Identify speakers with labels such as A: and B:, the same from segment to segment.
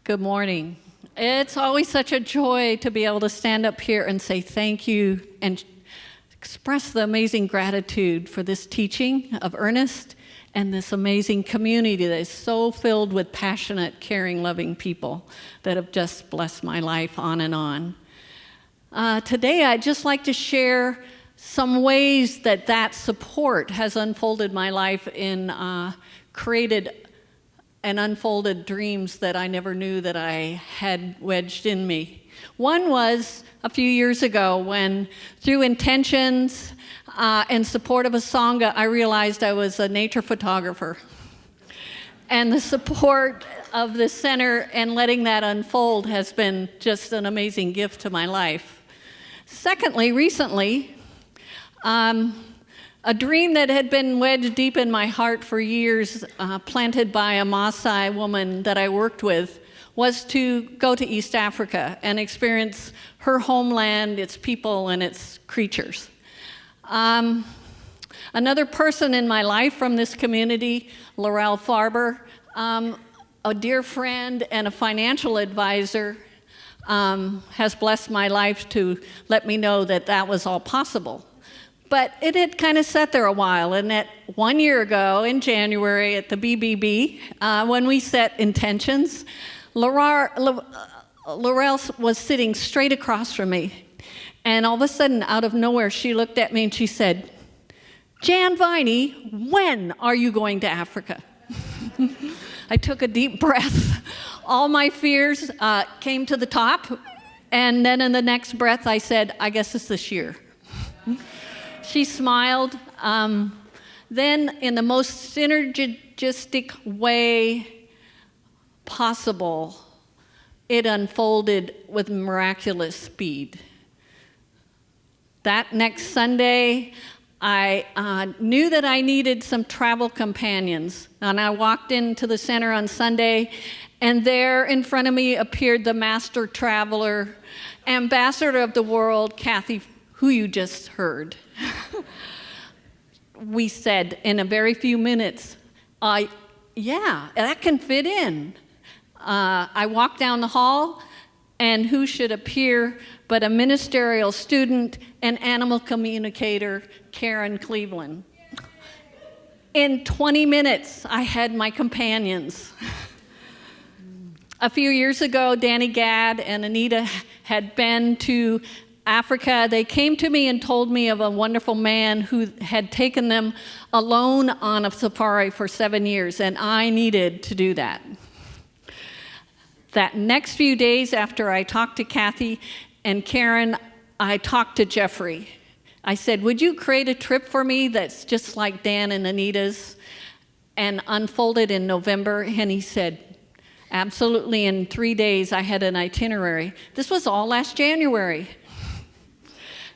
A: Good morning. It's always such a joy to be able to stand up here and say thank you and express the amazing gratitude for this teaching of Ernest and this amazing community that is so filled with passionate, caring, loving people that have just blessed my life on and on. Today, I'd just like to share some ways that support has unfolded my life in created and unfolded dreams that I never knew that I had wedged in me. One was a few years ago when, through intentions and support of a Sangha, I realized I was a nature photographer. And the support of the center and letting that unfold has been just an amazing gift to my life. Secondly, recently, a dream that had been wedged deep in my heart for years, planted by a Maasai woman that I worked with, was to go to East Africa and experience her homeland, its people, and its creatures. Another person in my life from this community, Laurel Farber, a dear friend and a financial advisor, has blessed my life to let me know that that was all possible. But it had kind of sat there a while, and that 1 year ago in January at the BBB, when we set intentions, Laurel was sitting straight across from me. And all of a sudden, out of nowhere, she looked at me and she said, "Jan Viney, when are you going to Africa?" I took a deep breath. All my fears came to the top. And then in the next breath, I said, "I guess it's this year." She smiled. Then, in the most synergistic way possible, it unfolded with miraculous speed. That next Sunday, I knew that I needed some travel companions. And I walked into the center on Sunday, and there in front of me appeared the master traveler, ambassador of the world, Kathy, who you just heard. We said in a very few minutes, yeah, that can fit in. I walked down the hall, and who should appear but a ministerial student and animal communicator, Karen Cleveland. In 20 minutes, I had my companions. A few years ago, Danny Gadd and Anita had been to Africa. They came to me and told me of a wonderful man who had taken them alone on a safari for 7 years, and I needed to do that. That next few days after I talked to Kathy and Karen, I talked to Jeffrey. I said, "Would you create a trip for me that's just like Dan and Anita's and unfolded in November?" And he said, "Absolutely." In 3 days, I had an itinerary. This was all last January.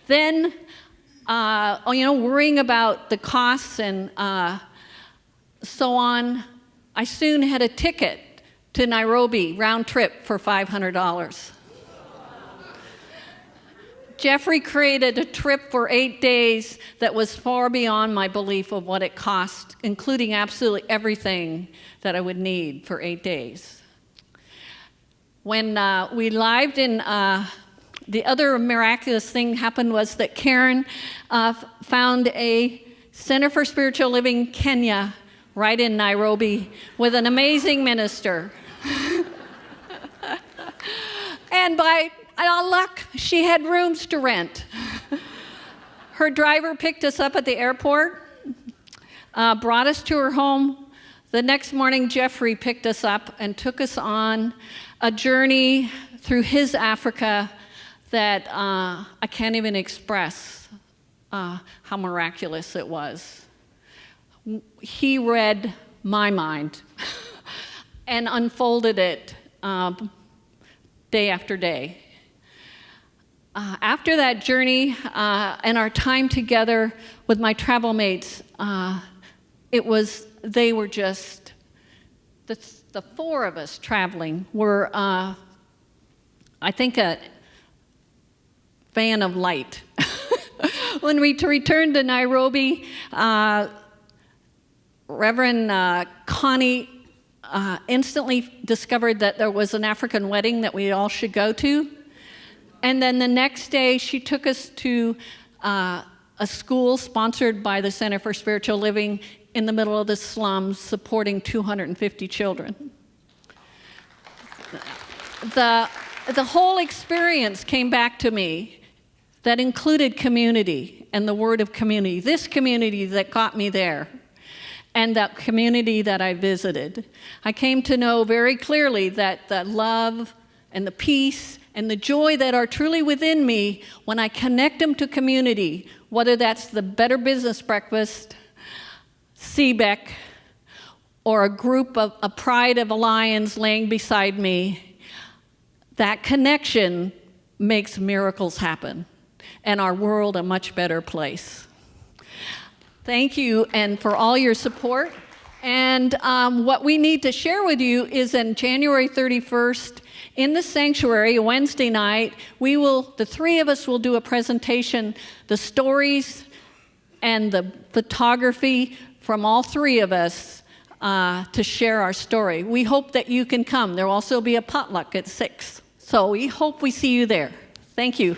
A: Then, worrying about the costs and so on, I soon had a ticket to Nairobi, round trip, for $500. Jeffrey created a trip for 8 days that was far beyond my belief of what it cost, including absolutely everything that I would need for 8 days. When we arrived in the other miraculous thing happened was that Karen found a Center for Spiritual Living Kenya right in Nairobi with an amazing minister. And by luck, she had rooms to rent. Her driver picked us up at the airport, brought us to her home. The next morning, Jeffrey picked us up and took us on a journey through his Africa that I can't even express how miraculous it was. He read my mind and unfolded it day after day. After that journey and our time together with my travel mates, they were just, the four of us traveling were, I think, a fan of light. When we returned to Nairobi, Reverend Connie instantly discovered that there was an African wedding that we all should go to. And then the next day, she took us to a school sponsored by the Center for Spiritual Living in the middle of the slums, supporting 250 children. The whole experience came back to me that included community and the word of community. This community that got me there, and that community that I visited. I came to know very clearly that the love and the peace and the joy that are truly within me, when I connect them to community, whether that's the Better Business Breakfast, CBEC, or a pride of lions laying beside me, that connection makes miracles happen and our world a much better place. Thank you, and for all your support. And what we need to share with you is on January 31st in the sanctuary, Wednesday night, the three of us will do a presentation, the stories and the photography from all three of us to share our story. We hope that you can come. There will also be a potluck at 6. So we hope we see you there. Thank you.